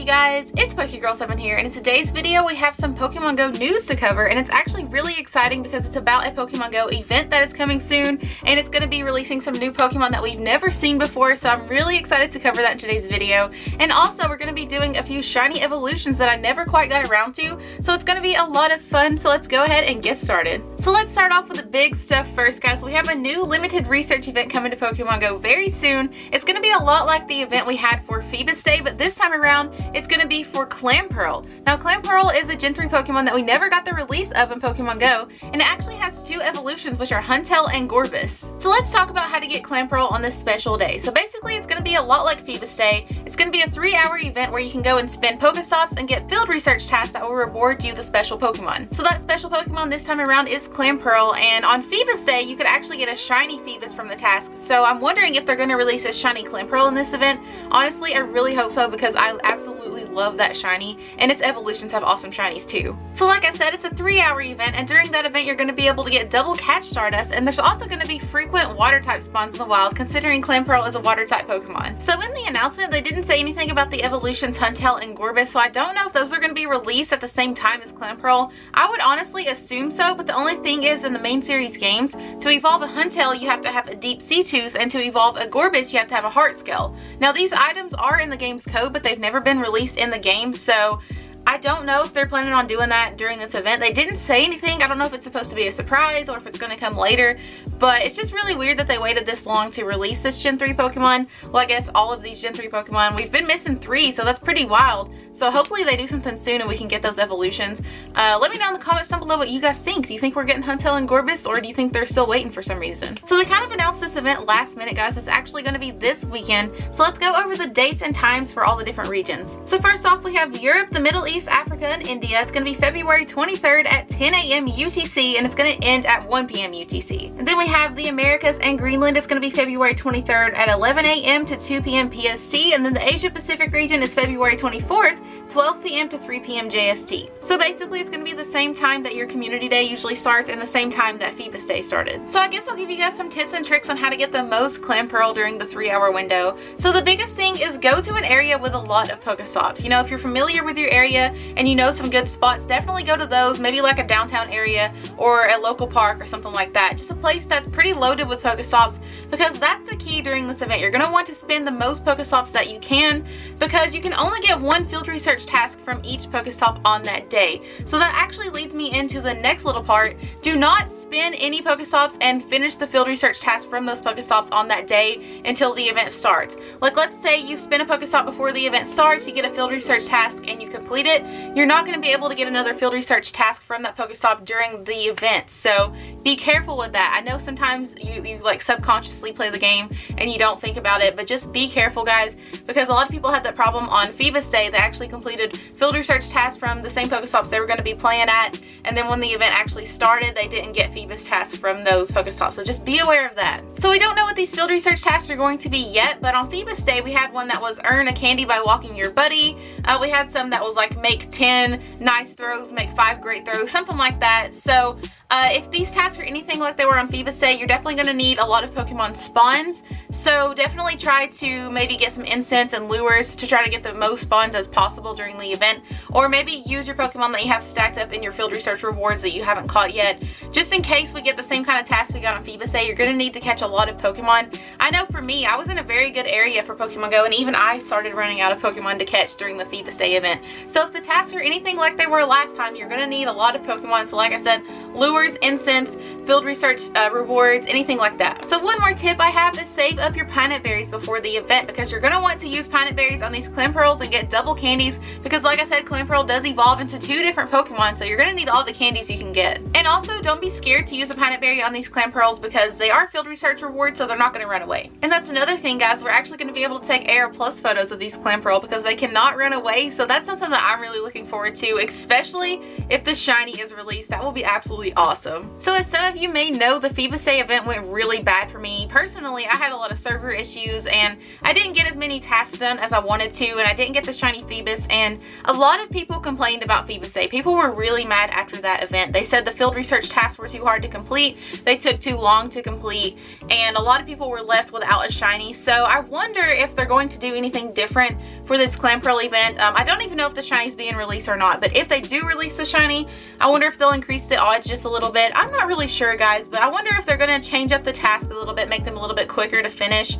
guys, it's PokeGirl7 here, and in today's video we have some Pokemon Go news to cover, and it's actually really exciting because it's about a Pokemon Go event that is coming soon, and it's going to be releasing some new Pokemon that we've never seen before, so I'm really excited to cover that in today's video. And also we're going to be doing a few shiny evolutions that I never quite got around to, so it's going to be a lot of fun, so let's go ahead and get started. So let's start off with the big stuff first, guys. We have a new limited research event coming to Pokemon Go very soon. It's going to be a lot like the event we had for Phoebus Day, but this time around it's going to be for Clamperl. Now Clamperl is a Gen 3 Pokemon that we never got the release of in Pokemon Go, and it actually has two evolutions, which are Huntail and Gorebyss. So let's talk about how to get Clamperl on this special day. So basically it's going to be a lot like Phoebus Day. It's going to be a 3-hour event where you can go and spin Pokestops and get field research tasks that will reward you the special Pokemon. So that special Pokemon this time around is Clamperl, and on Phoebus Day you could actually get a shiny Phoebus from the task. So I'm wondering if they're going to release a shiny Clamperl in this event. Honestly, I really hope so because I absolutely love that shiny, and its evolutions have awesome shinies too. So like I said, it's a 3-hour event, and during that event you're going to be able to get double catch Stardust, and there's also going to be frequent water type spawns in the wild considering Clamperl is a water type Pokemon. So in the announcement they didn't say anything about the evolutions Huntail and Gorebyss, so I don't know if those are going to be released at the same time as Clamperl. I would honestly assume so, but the only thing is in the main series games, to evolve a Huntail you have to have a deep sea tooth, and to evolve a Gorebyss you have to have a heart scale. Now these items are in the game's code, but they've never been released in the game, so I don't know if they're planning on doing that during this event. They didn't say anything. I don't know if it's supposed to be a surprise or if it's going to come later, but it's just really weird that they waited this long to release this Gen 3 Pokemon. Well, I guess all of these Gen 3 Pokemon. We've been missing 3, so that's pretty wild. So hopefully they do something soon and we can get those evolutions. Let me know in the comments down below what you guys think. Do you think we're getting Huntail and Gorebyss, or do you think they're still waiting for some reason? So they kind of announced this event last minute, guys. It's actually going to be this weekend. So let's go over the dates and times for all the different regions. So first off, we have Europe, the Middle East, Africa, and India. It's going to be February 23rd at 10 a.m. UTC, and it's going to end at 1 p.m. UTC. And then we have the Americas and Greenland. It's going to be February 23rd at 11 a.m. to 2 p.m. PST, and then the Asia Pacific region is February 24th, 12 p.m. to 3 p.m. JST. So basically it's going to be the same time that your community day usually starts and the same time that Phoebus Day started. So I guess I'll give you guys some tips and tricks on how to get the most Clamperl during the 3-hour window. So the biggest thing is go to an area with a lot of Pokestops. You know, if you're familiar with your area and you know some good spots, definitely go to those, maybe like a downtown area or a local park or something like that. Just a place that's pretty loaded with Pokestops, because that's the key during this event. You're going to want to spend the most Pokestops that you can, because you can only get one field research task from each Pokestop on that day. So that actually leads me into the next little part. Do not spin any Pokestops and finish the field research task from those Pokestops on that day until the event starts. Like, let's say you spin a Pokestop before the event starts, you get a field research task and you complete it. You're not going to be able to get another field research task from that Pokestop during the event, so be careful with that. I know sometimes you like subconsciously play the game and you don't think about it, but just be careful, guys, because a lot of people had that problem on Phoebus Day. They actually completed field research tasks from the same Pokestops they were going to be playing at, and then when the event actually started they didn't get Phoebus tasks from those Pokestops, so just be aware of that. So we don't know what these field research tasks are going to be yet, but on Phoebus Day we had one that was earn a candy by walking your buddy. We had some that was like make 10 nice throws, make 5 great throws, something like that. So if these tasks are anything like they were on Phoebus Day, you're definitely going to need a lot of Pokemon spawns. So definitely try to maybe get some incense and lures to try to get the most spawns as possible during the event. Or maybe use your Pokemon that you have stacked up in your field research rewards that you haven't caught yet. Just in case we get the same kind of tasks we got on Phoebus Day, you're going to need to catch a lot of Pokemon. I know for me, I was in a very good area for Pokemon Go, and even I started running out of Pokemon to catch during the Phoebus Day event. So if the tasks are anything like they were last time, you're going to need a lot of Pokemon. So like I said, lures, incense, field research rewards, anything like that. So one more tip I have is save up your Pineapple Berries before the event, because you're going to want to use Pineapple Berries on these Clamperls and get double candies, because like I said, Clamperl does evolve into 2 different Pokemon, so you're going to need all the candies you can get. And also don't be scared to use a Pineapple Berry on these Clamperls, because they are field research rewards, so they're not going to run away. And that's another thing, guys, we're actually going to be able to take AR Plus photos of these Clamperl because they cannot run away, so that's something that I'm really looking forward to, especially if the shiny is released. That will be absolutely awesome. awesome. So as some of you may know, the Phoebus Day event went really bad for me. Personally, I had a lot of server issues and I didn't get as many tasks done as I wanted to, and I didn't get the shiny Phoebus, and a lot of people complained about Phoebus Day. People were really mad after that event. They said the field research tasks were too hard to complete, they took too long to complete, and a lot of people were left without a shiny. So I wonder if they're going to do anything different for this Clamperl event. I don't even know if the shiny's being released or not, but if they do release the shiny, I wonder if they'll increase the odds just a little bit. I'm not really sure, guys, but I wonder if they're going to change up the task a little bit, make them a little bit quicker to finish.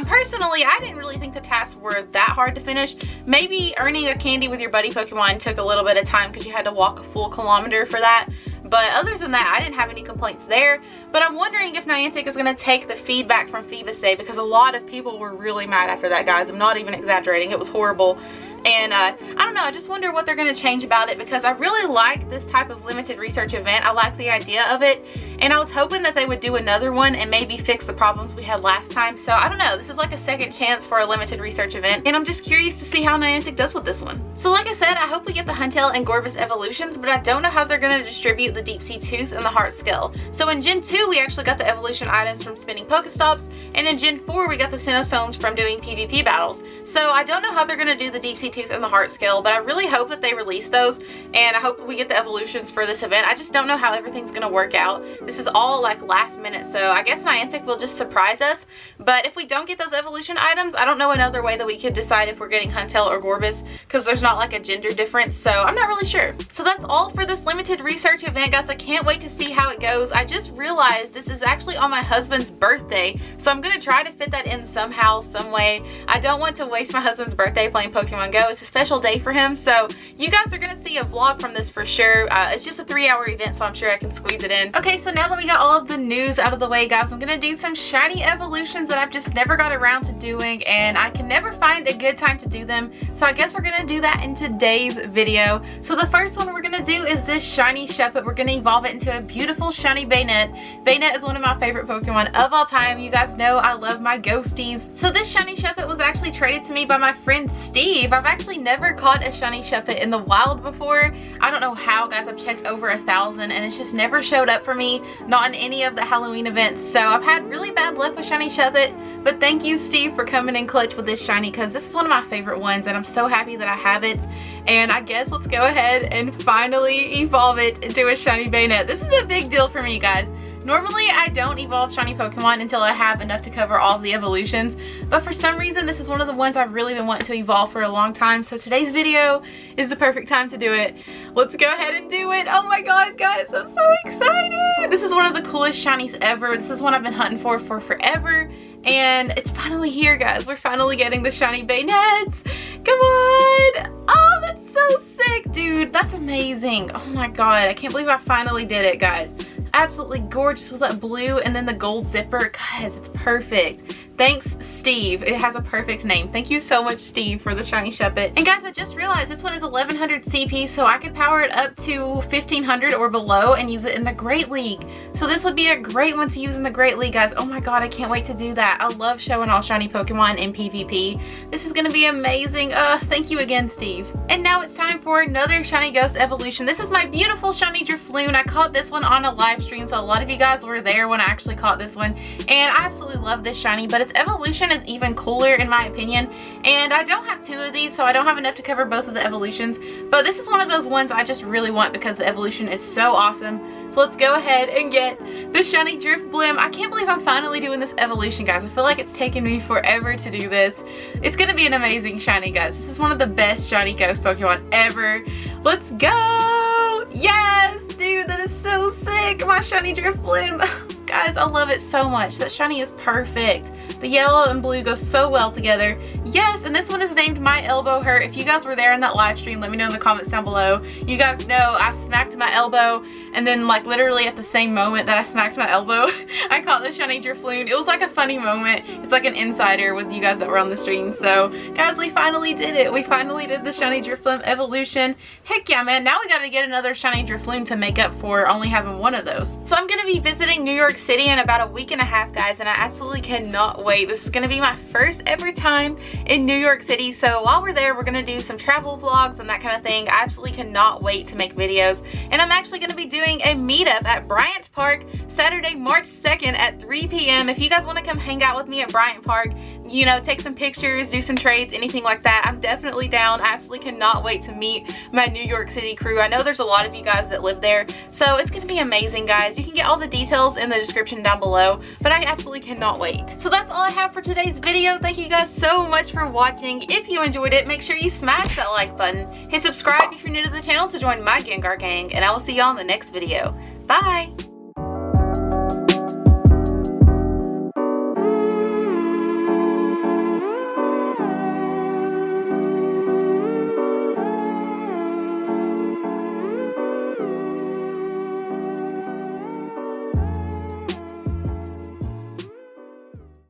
Personally, I didn't really think the tasks were that hard to finish. Maybe earning a candy with your buddy Pokemon took a little bit of time because you had to walk a full kilometer for that. But other than that, I didn't have any complaints there. But I'm wondering if Niantic is going to take the feedback from Phoebus Day, because a lot of people were really mad after that, guys. I'm not even exaggerating. It was horrible. And I don't know, I just wonder what they're going to change about it, because I really like this type of limited research event. I like the idea of it, and I was hoping that they would do another one and maybe fix the problems we had last time. So I don't know, this is like a second chance for a limited research event, and I'm just curious to see how Niantic does with this one. So like I said, I hope we get the Huntail and Gorebyss evolutions, but I don't know how they're going to distribute the Deep Sea Tooth and the Heart Scale. So in Gen 2, we actually got the evolution items from spinning Pokestops, and in Gen 4, we got the Sinnoh from doing PvP battles. So I don't know how they're going to do the Deep Sea Tooth and the Heart Scale, but I really hope that they release those, and I hope we get the evolutions for this event. I just don't know how everything's going to work out. This is all like last minute, so I guess Niantic will just surprise us. But if we don't get those evolution items, I don't know another way that we could decide if we're getting Huntail or Gorebyss, because there's not like a gender difference, so I'm not really sure. So that's all for this limited research event, guys. I can't wait to see how it goes. I just realized this is actually on my husband's birthday, so I'm going to try to fit that in somehow, some way. I don't want to waste my husband's birthday playing Pokemon Go. It's a special day for him, so you guys are going to see a vlog from this for sure. It's just a 3-hour event, so I'm sure I can squeeze it in. Okay, so now that we got all of the news out of the way, guys, I'm going to do some shiny evolutions that I've just never got around to doing, and I can never find a good time to do them, so I guess we're going to do that in today's video. So the first one we're going to do is this shiny Shuppet. We're going to evolve it into a beautiful shiny Bayonet. Bayonet is one of my favorite Pokemon of all time. You guys know I love my ghosties. So this shiny Shuppet was actually traded to me by my friend Steve. I've actually never caught a shiny Shuppet in the wild before. I don't know how, guys. I've checked over 1,000 and it's just never showed up for me, not in any of the Halloween events. So I've had really bad luck with shiny Shuppet, but thank you, Steve, for coming in clutch with this shiny, because this is one of my favorite ones and I'm so happy that I have it. And I guess let's go ahead and finally evolve it into a shiny Bayonet. This is a big deal for me, guys. Normally, I don't evolve shiny Pokemon until I have enough to cover all of the evolutions, but for some reason, this is one of the ones I've really been wanting to evolve for a long time, so today's video is the perfect time to do it. Let's go ahead and do it. Oh my god, guys, I'm so excited! This is one of the coolest shinies ever. This is one I've been hunting for forever, and it's finally here, guys. We're finally getting the shiny Bayonets. Come on! Oh, that's so sick, dude. That's amazing. Oh my god, I can't believe I finally did it, guys. Absolutely gorgeous with that blue and then the gold zipper. Guys, it's perfect. Thanks, Steve. It has a perfect name. Thank you so much, Steve, for the shiny Shuppet. And guys, I just realized this one is 1100 CP, so I could power it up to 1500 or below and use it in the Great League. So this would be a great one to use in the Great League, guys. Oh my god, I can't wait to do that. I love showing all shiny Pokemon in PvP. This is gonna be amazing. Thank you again, Steve. And now it's time for another shiny ghost evolution. This is my beautiful shiny Drifloon. I caught this one on a live stream, so a lot of you guys were there when I actually caught this one. And I absolutely love this shiny, but its evolution is even cooler in my opinion, and I don't have 2 of these, so I don't have enough to cover both of the evolutions, but this is one of those ones I just really want because the evolution is so awesome. So let's go ahead and get the shiny Drifblim. I can't believe I'm finally doing this evolution, guys. I feel like it's taken me forever to do this. It's gonna be an amazing shiny, guys. This is one of the best shiny ghost Pokemon ever. Let's go! Yes, dude, that is so sick. My shiny Drifblim. Guys, I love it so much. That shiny is perfect. The yellow and blue go so well together. Yes, and this one is named My Elbow Hurt. If you guys were there in that live stream, let me know in the comments down below. You guys know I smacked my elbow, and then like literally at the same moment that I smacked my elbow, I caught the shiny Drifloon. It was like a funny moment. It's like an insider with you guys that were on the stream. So guys, we finally did it. We finally did the shiny Drifloon evolution. Heck yeah, man. Now we gotta get another shiny Drifloon to make up for only having one of those. So I'm gonna be visiting New York City in about a week and a half, guys, and I absolutely cannot wait. This is gonna be my first ever time in New York City, so while we're there, we're gonna do some travel vlogs and that kind of thing. I absolutely cannot wait to make videos, and I'm actually gonna be doing a meetup at Bryant Park Saturday, March 2nd at 3 p.m. If you guys wanna come hang out with me at Bryant Park, you know, take some pictures, do some trades, anything like that, I'm definitely down. I absolutely cannot wait to meet my New York City crew. I know there's a lot of you guys that live there, so it's gonna be amazing, guys. You can get all the details in the description down below, but I absolutely cannot wait. So that's all I have for today's video. Thank you guys so much for watching. If you enjoyed it, make sure you smash that like button. Hit subscribe if you're new to the channel to join my Gengar gang, and I will see y'all in the next video. Bye!